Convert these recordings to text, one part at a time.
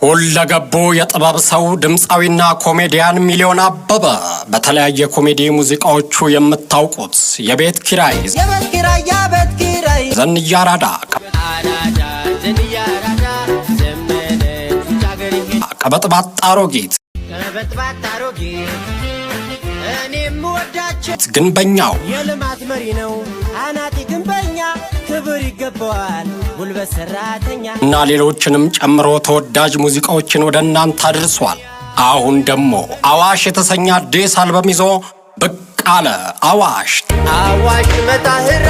ሁለገቡ የጥበብ ሰው ድምፃዊና ኮሜዲያን ሚሊዮን አበበ በተለያየ ኮሜዲ ሙዚቃዎቹ የምታውቁት የቤት ኪራይ ዘንያ አራዳ ቀበጥባጥ አሮጊት ግንበኛው የልማት መሪ ነው አናጢ ግንበኛ ክብር ይገባዋል ጉልበት ሰራተኛ እና ሌሎችንም ጨምሮ ተወዳጅ ሙዚቃዎችን ወደ እናንተ አድርሷል። አሁን ደግሞ አዋሽ የተሰኘ አዲስ አልበም ይዞ ብቅ አለ። አዋሽ መጣህራ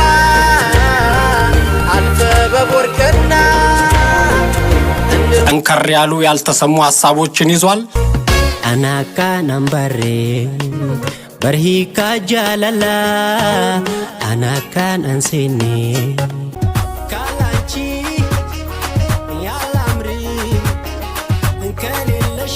አልፈ በቦርከና ጠንከር ያሉ ያልተሰሙ ሐሳቦችን ይዟል። አናካ ናምባሬ በርሂካ ጃላላ አናካን አንሴኔ ካላንቺ ያላምሪ እንከሌለሽ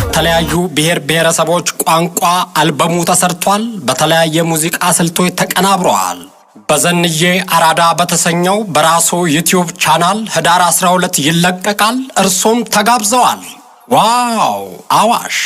የተለያዩ ብሔር ብሔረሰቦች ቋንቋ አልበሙ ተሰርቷል። በተለያየ ሙዚቃ ስልቶች ተቀናብረዋል። በዘንዬ አራዳ በተሰኘው በራሱ ዩቲዩብ ቻናል ህዳር 12 ይለቀቃል። እርሱም ተጋብዘዋል። ዋው አዋሽ